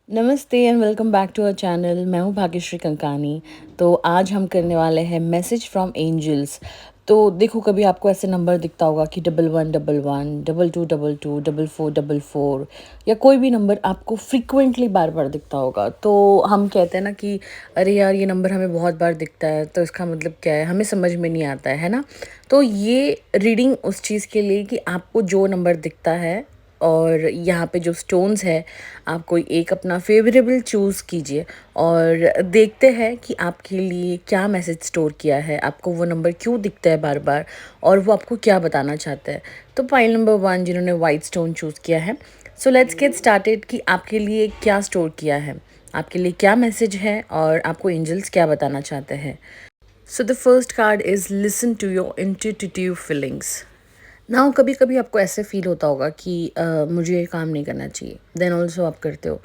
नमस्ते and welcome back to our channel. मैं हूँ भाग्यश्री कंकानी। तो आज हम करने वाले हैं मैसेज फ्रॉम एंजल्स। तो देखो, कभी आपको ऐसे नंबर दिखता होगा कि 1111, 2222, 4444 या कोई भी नंबर आपको फ्रीक्वेंटली बार बार दिखता होगा। तो हम कहते हैं ना कि अरे यार, ये नंबर हमें बहुत बार दिखता है, तो इसका मतलब क्या है, हमें समझ में नहीं आता है ना। तो ये रीडिंग उस चीज़ के लिए कि आपको जो नंबर दिखता है और यहाँ पे जो स्टोन्स है, आप कोई एक अपना फेवरेबल चूज़ कीजिए और देखते हैं कि आपके लिए क्या मैसेज स्टोर किया है, आपको वो नंबर क्यों दिखता है बार बार और वो आपको क्या बताना चाहता है। तो पाइल नंबर 1 जिन्होंने वाइट स्टोन चूज़ किया है, सो लेट्स गेट स्टार्टेड कि आपके लिए क्या स्टोर किया है, आपके लिए क्या मैसेज है और आपको एंजल्स क्या बताना चाहते हैं। So the first card is listen to your intuitive feelings. ना कभी कभी आपको ऐसे फील होता होगा कि मुझे ये काम नहीं करना चाहिए, देन ऑल्सो आप करते हो।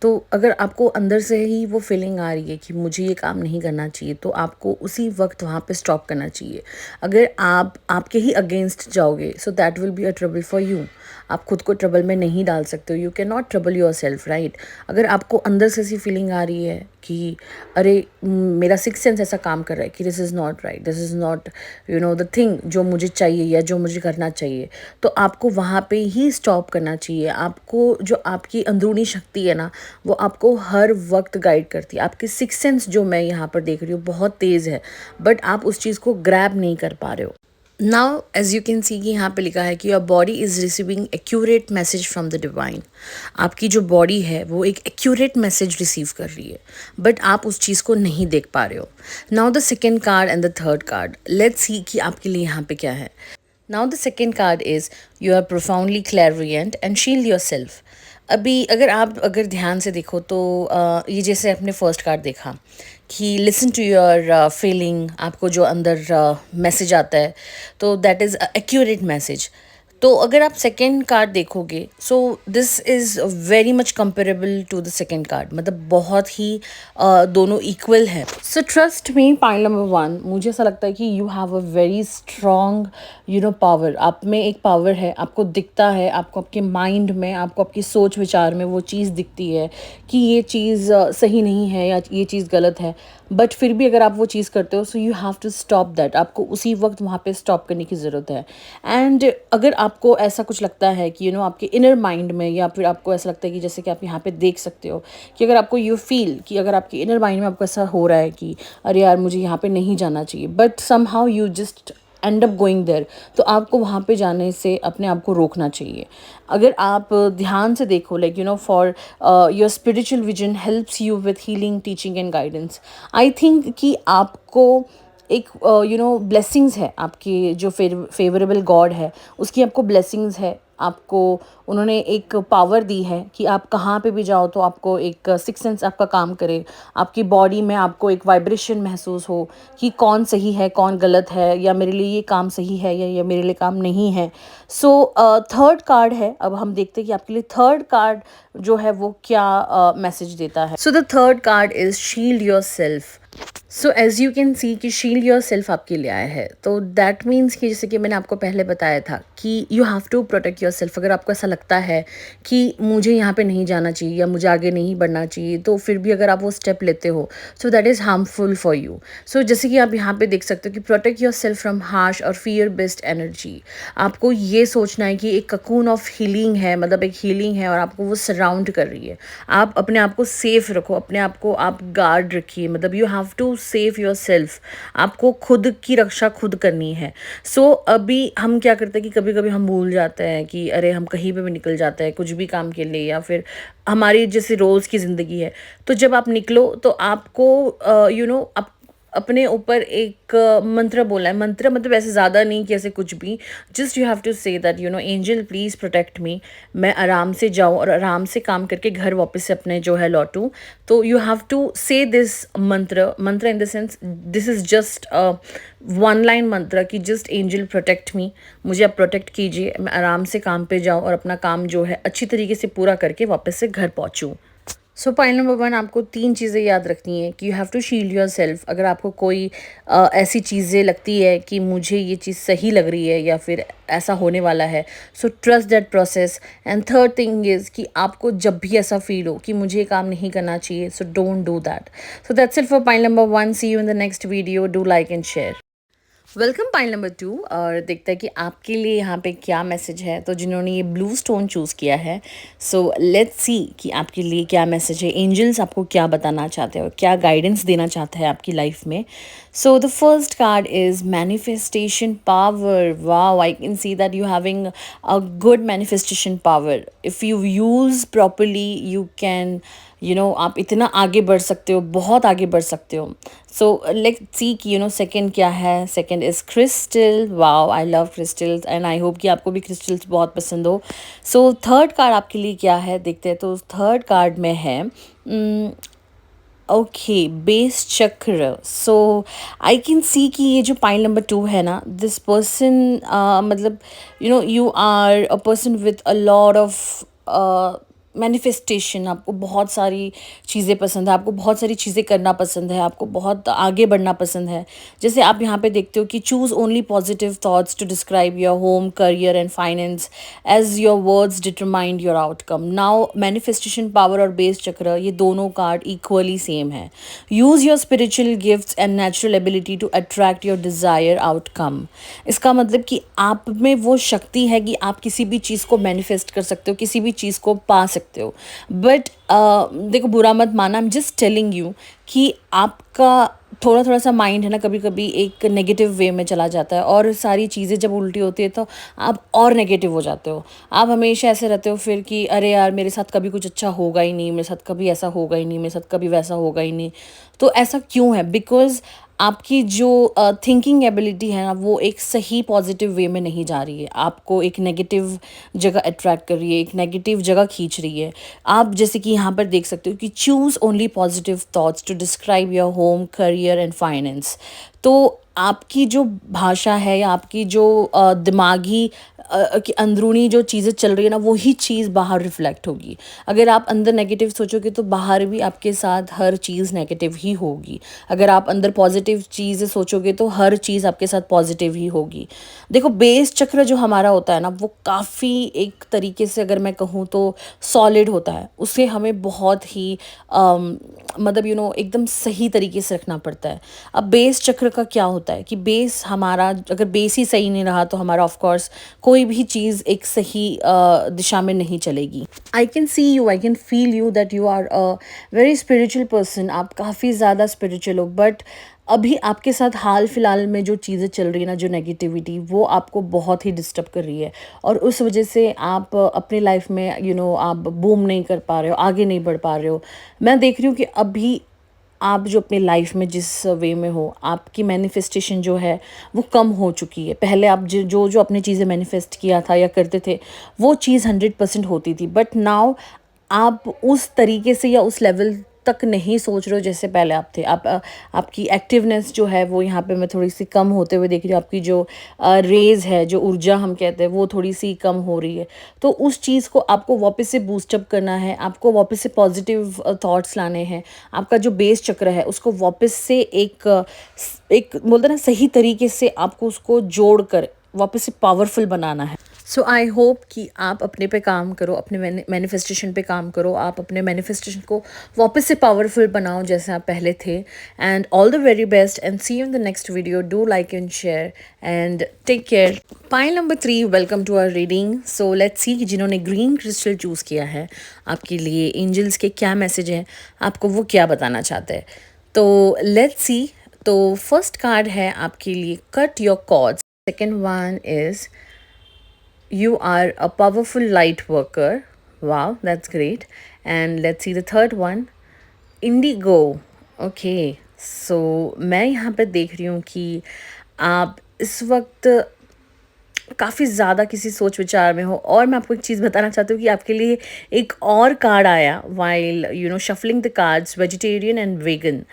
तो अगर आपको अंदर से ही वो फीलिंग आ रही है कि मुझे ये काम नहीं करना चाहिए, तो आपको उसी वक्त वहाँ पे स्टॉप करना चाहिए। अगर आप आपके ही अगेंस्ट जाओगे, so that will be a trouble for you. आप खुद को ट्रबल में नहीं डाल सकते हो, you can not trouble your self, right. अगर आपको अंदर से ऐसी फीलिंग आ रही है कि अरे मेरा सिक्स सेंस ऐसा काम कर रहा है कि this is not right, this is not the thing जो मुझे चाहिए या जो मुझे करना चाहिए, तो आपको वहाँ पे ही स्टॉप करना चाहिए। आपको जो आपकी अंदरूनी शक्ति है ना, वो आपको हर वक्त गाइड करती है। आपकी सिक्स सेंस जो मैं यहाँ पर देख रही हूँ बहुत तेज़ है, बट आप उस चीज़ को ग्रैब नहीं कर पा रहे हो। Now as you can see कि यहाँ पे लिखा है कि your body is receiving accurate message from the divine. आपकी जो बॉडी है वो एक एक्यूरेट मैसेज रिसीव कर रही है, बट आप उस चीज़ को नहीं देख पा रहे हो। Now the second card and the third card, let's see कि आपके लिए यहाँ पे क्या है। Now the second card is you are profoundly clairvoyant and shield your self. अभी अगर ध्यान से देखो तो ये जैसे आपने फर्स्ट कार्ड देखा कि लिसन टू योर फीलिंग, आपको जो अंदर मैसेज आता है, तो दैट इज़ एक्यूरेट मैसेज। तो अगर आप सेकेंड कार्ड देखोगे, so this is very much comparable to the second card, मतलब बहुत ही दोनों इक्वल है। So trust me, point number 1, मुझे ऐसा लगता है कि you have a very strong power. आप में एक पावर है, आपको दिखता है, आपको आपके माइंड में, आपको आपकी सोच विचार में वो चीज़ दिखती है कि ये चीज़ सही नहीं है या ये चीज़ गलत है, बट फिर भी अगर आप वो चीज़ करते हो, so you have to stop that. आपको उसी वक्त वहाँ पे स्टॉप करने की ज़रूरत है। एंड अगर आपको ऐसा कुछ लगता है कि आपके इनर माइंड में, या फिर आपको ऐसा लगता है कि जैसे कि आप यहाँ पे देख सकते हो कि अगर आपको यू फील कि अगर आपके इनर माइंड में आपको ऐसा हो रहा है कि अरे यार मुझे यहाँ पे नहीं जाना चाहिए, but somehow you just end up going there, तो आपको वहाँ पे जाने से अपने आप को रोकना चाहिए। अगर आप ध्यान से देखो, like for your spiritual vision helps you with healing, teaching and guidance. I think कि आपको एक ब्लेसिंग्स है, आपकी जो फेवरेबल गॉड है उसकी आपको ब्लेसिंग्स है। आपको उन्होंने एक पावर दी है कि आप कहाँ पे भी जाओ तो आपको एक सिक्स सेंस आपका काम करे, आपकी बॉडी में आपको एक वाइब्रेशन महसूस हो कि कौन सही है कौन गलत है, या मेरे लिए ये काम सही है या मेरे लिए काम नहीं है। सो थर्ड कार्ड है, अब हम देखते हैं कि आपके लिए थर्ड कार्ड जो है वो क्या मैसेज देता है। So the third card is shield your self. So as you can see कि शील्ड योर सेल्फ आपके लिए आया है, तो दैट मीन्स कि जैसे कि मैंने आपको पहले बताया था कि you have to protect your self. अगर आपको ऐसा लगता है कि मुझे यहाँ पे नहीं जाना चाहिए या मुझे आगे नहीं बढ़ना चाहिए, तो फिर भी अगर आप वो स्टेप लेते हो, so that is harmful for you. So जैसे कि आप यहाँ पे देख सकते हो कि protect your self from harsh और फियर बेस्ड एनर्जी। आपको ये सोचना है कि एक ककून ऑफ हीलिंग है, मतलब एक हीलिंग है और आपको वो सराउंड कर रही है। आप अपने आप को सेफ रखो, अपने आप को आप गार्ड रखिए, मतलब you have to save your self. आपको खुद की रक्षा खुद करनी है। सो अभी हम क्या करते हैं कि कभी कभी हम भूल जाते हैं कि अरे हम कहीं पे भी निकल जाते हैं कुछ भी काम के लिए, या फिर हमारी जैसे रोज़ की ज़िंदगी है, तो जब आप निकलो तो आपको अपने ऊपर एक मंत्र बोला है। मंत्र मतलब ऐसे ज़्यादा नहीं कि ऐसे कुछ भी, just you have to say that angel please protect me. मैं आराम से जाऊँ और आराम से काम करके घर वापस से अपने जो है लौटूँ। तो यू हैव टू से दिस मंत्र। मंत्र in the sense this is just one line मंत्र कि जस्ट एंजल प्रोटेक्ट मी, मुझे आप प्रोटेक्ट कीजिए, मैं आराम से काम पे जाऊँ और अपना काम जो है अच्छी तरीके से पूरा करके वापस से घर पहुँचूँ। सो पॉइंट नंबर 1, आपको 3 चीज़ें याद रखनी है कि you have to shield yourself. अगर आपको कोई ऐसी चीज़ें लगती है कि मुझे ये चीज़ सही लग रही है या फिर ऐसा होने वाला है, so trust that process. And third thing is कि आपको जब भी ऐसा फील हो कि मुझे ये काम नहीं करना चाहिए, so don't do that. So that's it for point number 1। See you in the next video. Do like and share. Welcome point number 2। और देखते हैं कि आपके लिए यहाँ पे क्या मैसेज है। तो जिन्होंने ये ब्लू स्टोन चूज़ किया है, सो लेट्स सी कि आपके लिए क्या मैसेज है। एंजल्स आपको क्या बताना चाहते हैं और क्या गाइडेंस देना चाहता है आपकी लाइफ में। सो the first card is manifestation power. Wow, I can see that you having a good manifestation power. If you use properly you can आप इतना आगे बढ़ सकते हो, बहुत आगे बढ़ सकते हो। सो लेट्स सी कि सेकंड क्या है। Second is crystal. Wow, I love crystals and I hope कि आपको भी क्रिस्टल्स बहुत पसंद हो। सो थर्ड कार्ड आपके लिए क्या है देखते हैं। तो थर्ड कार्ड में है ओके, बेस चक्र। सो आई कैन सी कि ये जो पॉइंट नंबर 2 है ना, दिस पर्सन मतलब you are a person with a lot of manifestation. आपको बहुत सारी चीज़ें पसंद है, आपको बहुत सारी चीज़ें करना पसंद है, आपको बहुत आगे बढ़ना पसंद है। जैसे आप यहाँ पे देखते हो कि choose only positive thoughts to describe your home, career and finance as your words determined your outcome. Now manifestation power और बेस चक्र, ये दोनों कार्ड इक्वली सेम है। Use your spiritual gifts and natural ability to attract your desire outcome. इसका मतलब कि आप में वो शक्ति है कि आप किसी भी चीज़ को मैनिफेस्ट कर सकते हो, किसी भी चीज़ को पा सकते हो। बट देखो, बुरा मत माना, I am just telling you कि आपका थोड़ा थोड़ा सा माइंड है ना, कभी कभी एक नेगेटिव वे में चला जाता है और सारी चीज़ें जब उल्टी होती है तो आप और नेगेटिव हो जाते हो। आप हमेशा ऐसे रहते हो फिर कि अरे यार, मेरे साथ कभी कुछ अच्छा होगा ही नहीं, मेरे साथ कभी ऐसा होगा ही नहीं, मेरे साथ कभी वैसा होगा ही नहीं। तो ऐसा क्यों है? बिकॉज़ आपकी जो थिंकिंग एबिलिटी है ना, वो एक सही पॉजिटिव वे में नहीं जा रही है, आपको एक नेगेटिव जगह अट्रैक्ट कर रही है, एक नेगेटिव जगह खींच रही है। आप जैसे कि यहाँ पर देख सकते हो कि choose only positive thoughts to describe your home, career and finance. तो आपकी जो भाषा है या आपकी जो दिमागी कि अंदरूनी जो चीज़ें चल रही है ना, वही चीज़ बाहर रिफ्लेक्ट होगी। अगर आप अंदर नेगेटिव सोचोगे तो बाहर भी आपके साथ हर चीज़ नेगेटिव ही होगी। अगर आप अंदर पॉजिटिव चीज़ें सोचोगे तो हर चीज़ आपके साथ पॉजिटिव ही होगी। देखो, बेस चक्र जो हमारा होता है ना, वो काफ़ी एक तरीके से अगर मैं कहूँ तो सॉलिड होता है। उसे हमें बहुत ही मतलब एकदम सही तरीके से रखना पड़ता है। अब बेस चक्र का क्या होता है कि बेस हमारा, अगर बेस ही सही नहीं रहा तो हमारा ऑफ कोर्स कोई भी चीज़ एक सही दिशा में नहीं चलेगी। I can see you, I can feel you that you are a very spiritual person. आप काफ़ी ज़्यादा स्पिरिचुअल हो, बट अभी आपके साथ हाल फिलहाल में जो चीज़ें चल रही है ना, जो नेगेटिविटी, वो आपको बहुत ही डिस्टर्ब कर रही है और उस वजह से आप अपनी लाइफ में आप बूम नहीं कर पा रहे हो, आगे नहीं बढ़ पा रहे हो। मैं देख रही हूँ कि अभी आप जो अपनी लाइफ में जिस वे में हो, आपकी मैनिफेस्टेशन जो है वो कम हो चुकी है। पहले आप जो जो अपनी चीज़ें मैनिफेस्ट किया था या करते थे, वो चीज़ 100% होती थी, बट नाउ आप उस तरीके से या उस लेवल तक नहीं सोच रहे हो जैसे पहले आप थे। आपकी एक्टिवनेस जो है वो यहाँ पे मैं थोड़ी सी कम होते हुए देख रही हूँ। आपकी जो रेज़ है, जो ऊर्जा हम कहते हैं, वो थोड़ी सी कम हो रही है। तो उस चीज़ को आपको वापस से बूस्टअप करना है, आपको वापस से पॉजिटिव थॉट्स लाने हैं। आपका जो बेस चक्र है उसको वापस से एक बोलते हैं ना, सही तरीके से आपको उसको जोड़ कर वापस से पावरफुल बनाना है। सो आई होप कि आप अपने पे काम करो, अपने मैनिफेस्टेशन पे काम करो, आप अपने मैनिफेस्टेशन को वापस से पावरफुल बनाओ जैसे आप पहले थे। And all the very best and see you in the next video. Do like and share and take care. Pile number 3, welcome to our reading. So let's see कि जिन्होंने ग्रीन क्रिस्टल चूज़ किया है, आपके लिए angels के क्या message हैं, आपको वो क्या बताना चाहते हैं। तो लेट्स सी। तो फर्स्ट कार्ड है आपके लिए cut your cords. Second one is you are a powerful light worker. Wow, that's great. And let's see the third one, indigo. Okay, so मैं यहाँ पे देख रही हूँ कि आप इस वक्त काफ़ी ज़्यादा किसी सोच विचार में हो। और मैं आपको एक चीज़ बताना चाहती हूँ कि आपके लिए एक और कार्ड आया while shuffling the cards, vegetarian and vegan.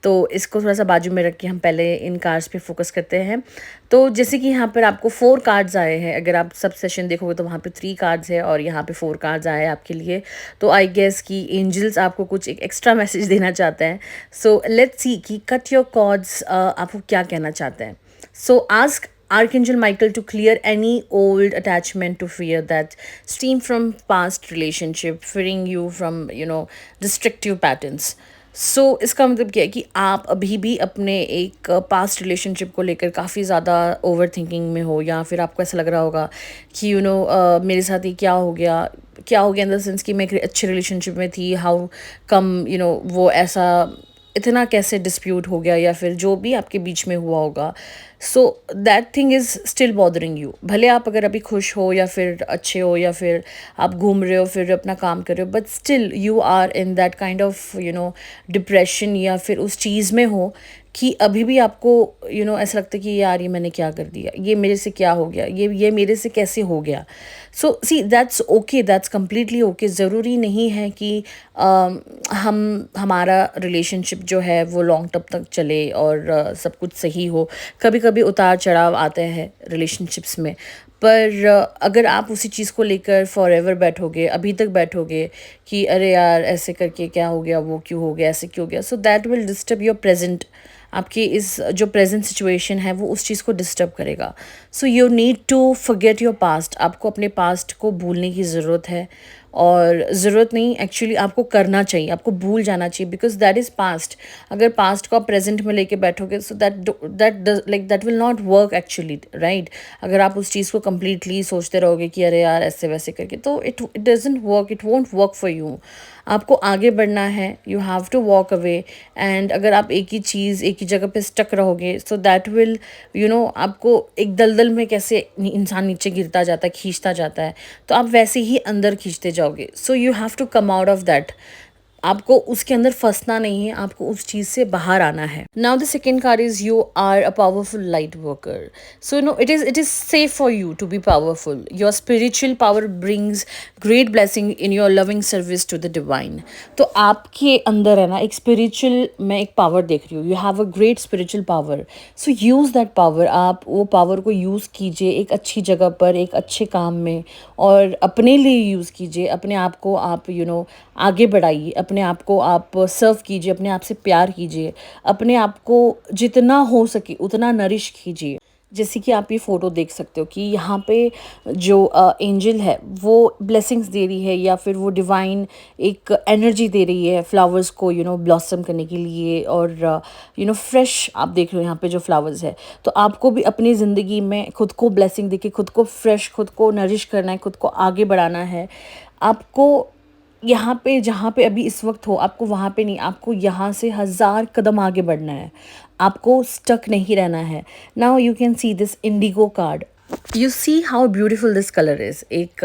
तो इसको थोड़ा सा बाजू में रख के हम पहले इन कार्ड्स पे फोकस करते हैं। तो जैसे कि यहाँ पर आपको 4 कार्ड्स आए हैं, अगर आप सब सेशन देखोगे तो वहाँ पे 3 कार्ड्स है और यहाँ पे 4 कार्ड्स आए हैं आपके लिए। तो आई गेस कि एंजल्स आपको कुछ एक एक्स्ट्रा मैसेज देना चाहते हैं। सो लेट्स सी कि कट योर कॉर्ड्स आपको क्या कहना चाहते हैं। सो ask Archangel Michael to clear any old attachment to fear that stem from past relationship, freeing you from, destructive patterns. सो इसका मतलब क्या है कि आप अभी भी अपने एक पास्ट रिलेशनशिप को लेकर काफ़ी ज़्यादा ओवर थिंकिंग में हो, या फिर आपको ऐसा लग रहा होगा कि मेरे साथ ये क्या हो गया इन द सेंस कि मैं एक अच्छे रिलेशनशिप में थी, हाउ कम वो ऐसा इतना कैसे डिस्प्यूट हो गया, या फिर जो भी आपके बीच में हुआ होगा। So that thing is still bothering you. भले आप अगर अभी खुश हो या फिर अच्छे हो या फिर आप घूम रहे हो फिर अपना काम कर रहे हो, but still you are in that kind of depression, या फिर उस चीज़ में हो कि अभी भी आपको ऐसा लगता है कि यार ये मैंने क्या कर दिया, ये मेरे से क्या हो गया, ये मेरे से कैसे हो गया। So see that's okay, that's completely okay. ज़रूरी नहीं है कि हमारा रिलेशनशिप जो है वो लॉन्ग टर्म तक चले और सब कुछ सही हो। कभी कभी उतार चढ़ाव आते हैं रिलेशनशिप्स में, पर अगर आप उसी चीज़ को लेकर फॉर एवर बैठोगे, अभी तक बैठोगे कि अरे यार ऐसे करके क्या हो गया, वो क्यों हो गया, ऐसे क्यों हो गया, so that will disturb your present. आपकी इस जो प्रेजेंट सिचुएशन है वो उस चीज़ को डिस्टर्ब करेगा। So you need to forget your past. आपको अपने पास्ट को भूलने की ज़रूरत है, और ज़रूरत नहीं, एक्चुअली आपको करना चाहिए, आपको भूल जाना चाहिए, बिकॉज दैट इज़ पास्ट। अगर पास्ट को आप प्रेजेंट में लेके बैठोगे so that will not work actually, right. अगर आप उस चीज़ को कम्प्लीटली सोचते रहोगे कि अरे यार ऐसे वैसे करके, तो it doesn't work, it won't work for you. आपको आगे बढ़ना है, you have to walk away. And अगर आप एक ही चीज़ एक ही जगह पे स्टक रहोगे सो दैट विल आपको एक दलदल में कैसे इंसान नीचे गिरता जाता है, खींचता जाता है, तो आप वैसे ही अंदर खींचते जाओगे। So you have to come out of that. आपको उसके अंदर फंसना नहीं है, आपको उस चीज़ से बाहर आना है। Now the second card is you are a powerful light worker. So it is safe for you to be powerful. Your spiritual power brings great blessing in your loving service to the divine. तो आपके अंदर है ना एक spiritual, मैं एक power देख रही हूँ, you have a great spiritual power. So use that power. आप वो पावर को यूज़ कीजिए एक अच्छी जगह पर, एक अच्छे काम में, और अपने लिए यूज़ कीजिए। अपने आप को आप आगे बढ़ाइए, अपने आप को आप सर्व कीजिए, अपने आप से प्यार कीजिए, अपने आप को जितना हो सके उतना नरिश कीजिए। जैसे कि आप ये फ़ोटो देख सकते हो कि यहाँ पे जो एंजल है वो ब्लेसिंग्स दे रही है, या फिर वो डिवाइन एक एनर्जी दे रही है फ्लावर्स को ब्लॉसम करने के लिए। और फ्रेश आप देख रहे हो यहाँ पे जो फ्लावर्स है, तो आपको भी अपनी ज़िंदगी में खुद को ब्लेसिंग देके खुद को फ्रेश, खुद को नरिश करना है, खुद को आगे बढ़ाना है। आपको यहाँ पे जहाँ पे अभी इस वक्त हो, आपको वहाँ पे नहीं, आपको यहाँ से 1000 कदम आगे बढ़ना है, आपको स्टक नहीं रहना है। Now you can see this Indigo card. You see how beautiful this colour is. एक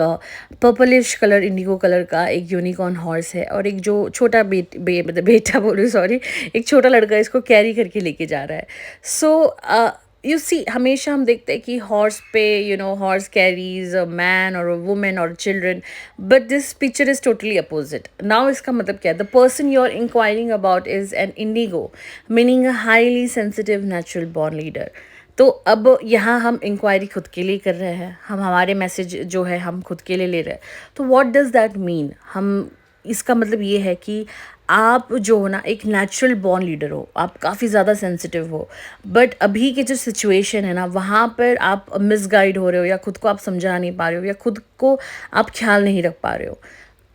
पर्पलिश कलर, इंडिगो कलर का एक यूनिकॉर्न हॉर्स है, और एक जो छोटा मतलब बेटा बोलूँ, सॉरी, एक छोटा लड़का इसको कैरी करके लेके जा रहा है। सो यू सी हमेशा हम देखते हैं कि हॉर्स पे हॉर्स कैरीज अ मैन और अ वुमेन और children, but this picture is totally opposite. Now इसका मतलब क्या है? The person you are inquiring about is an indigo, meaning a highly sensitive natural born leader. तो अब यहाँ हम इंक्वायरी खुद के लिए कर रहे हैं, हम हमारे मैसेज जो है हम खुद के लिए ले रहे हैं। तो व्हाट डज़ दैट मीन? हम इसका मतलब ये है कि आप जो हो ना एक नेचुरल बॉर्न लीडर हो, आप काफ़ी ज़्यादा सेंसिटिव हो, बट अभी की जो सिचुएशन है ना वहाँ पर आप मिसगाइड हो रहे हो, या खुद को आप समझा नहीं पा रहे हो, या खुद को आप ख्याल नहीं रख पा रहे हो।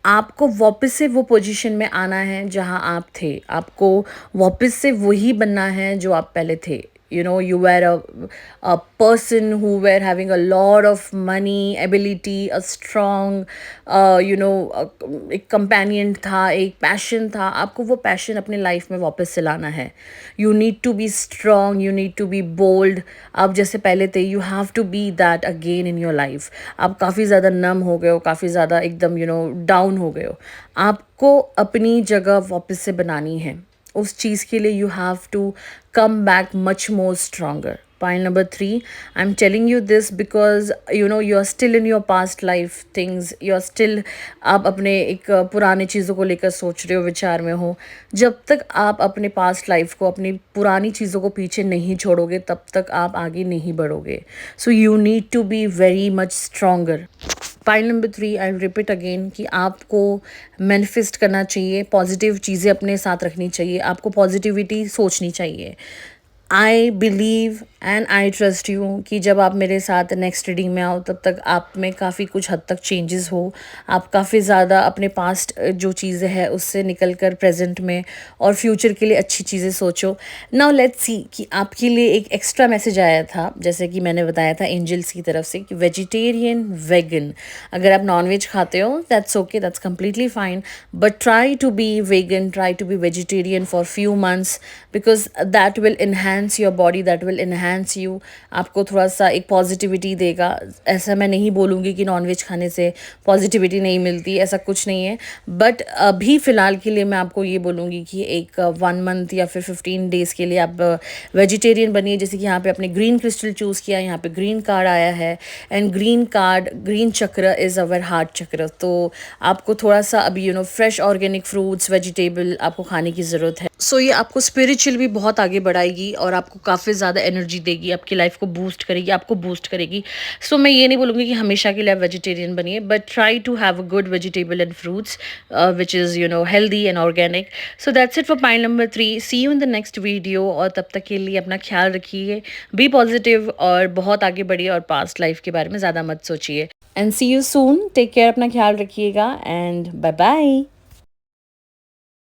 आपको वापस से वो पोजीशन में आना है जहाँ आप थे, आपको वापस से वही बनना है जो आप पहले थे। You were a person who were having a lot of money, ability, a strong एक कंपेनियन था, एक पैशन था। आपको वो पैशन अपने लाइफ में वापस से लाना है। You need to be strong, you need to be bold. आप जैसे पहले थे, you have to be that again in your life. आप काफ़ी ज़्यादा नम हो गए हो, काफ़ी ज़्यादा एकदम डाउन हो गए हो। आपको अपनी जगह वापस से बनानी है। उस चीज़ के लिए you have to come back much more stronger. Pile number 3, I'm telling you this because you know you are still in your past life things, you are still, आप अपने एक पुरानी चीज़ों को लेकर सोच रहे हो, विचार में हो। जब तक आप अपने पास्ट लाइफ को, अपनी पुरानी चीज़ों को पीछे नहीं छोड़ोगे, तब तक आप आगे नहीं बढ़ोगे। So you need to be very much stronger. Pile number 3, I repeat again कि आपको मैनिफेस्ट करना चाहिए, पॉजिटिव चीज़ें अपने साथ रखनी चाहिए, आपको पॉजिटिविटी सोचनी चाहिए। I believe and I trust you कि जब आप मेरे साथ नेक्स्ट रीडिंग में आओ, तब तक आप में काफ़ी कुछ हद तक चेंजेस हो। आप काफ़ी ज़्यादा अपने पास्ट जो चीज़ें हैं उससे निकल कर प्रेजेंट में और फ्यूचर के लिए अच्छी चीज़ें सोचो। नाउ लेट्स सी कि आपके लिए एक एक्स्ट्रा मैसेज आया था, जैसे कि मैंने बताया था एंजल्स की तरफ से, कि वेजिटेरियन, वेगन। अगर आप नॉनवेज खाते हो that's okay, that's completely fine, but try to be vegan, try to be vegetarian for few months, because that will enhance your body, that will enhance you. आपको थोड़ा सा एक पॉजिटिविटी देगा। ऐसा मैं नहीं बोलूँगी कि नॉनवेज खाने से पॉजिटिविटी नहीं मिलती, ऐसा कुछ नहीं है, बट अभी फ़िलहाल के लिए मैं आपको ये बोलूँगी कि एक 1 मंथ या फिर 15 डेज़ के लिए आप वेजिटेरियन बनिए। जैसे कि यहाँ पे आपने ग्रीन क्रिस्टल चूज़ किया, यहाँ पे ग्रीन कार्ड आया है, एंड ग्रीन कार्ड, ग्रीन चक्र इज़ अवर हार्ट चक्र। तो आपको थोड़ा सा अभी फ्रेश ऑर्गेनिक फ्रूट्स, वेजिटेबल आपको खाने की ज़रूरत है। सो ये आपको स्पिरिचुअल भी बहुत आगे बढ़ाएगी और आपको काफ़ी ज़्यादा एनर्जी देगी, आपकी लाइफ को बूस्ट करेगी, आपको बूस्ट करेगी। सो मैं ये नहीं बोलूँगी कि हमेशा के लिए आप वेजिटेरियन बनिए, but try to have a good vegetable and fruits which is healthy and organic. So that's it for pile number 3। See you in the next video, और तब तक के लिए अपना ख्याल रखिए, बी पॉजिटिव और बहुत आगे बढ़िए, और पास्ट लाइफ के बारे में ज़्यादा मत सोचिए। And see you soon, take care, अपना ख्याल रखिएगा, एंड बाय बाय।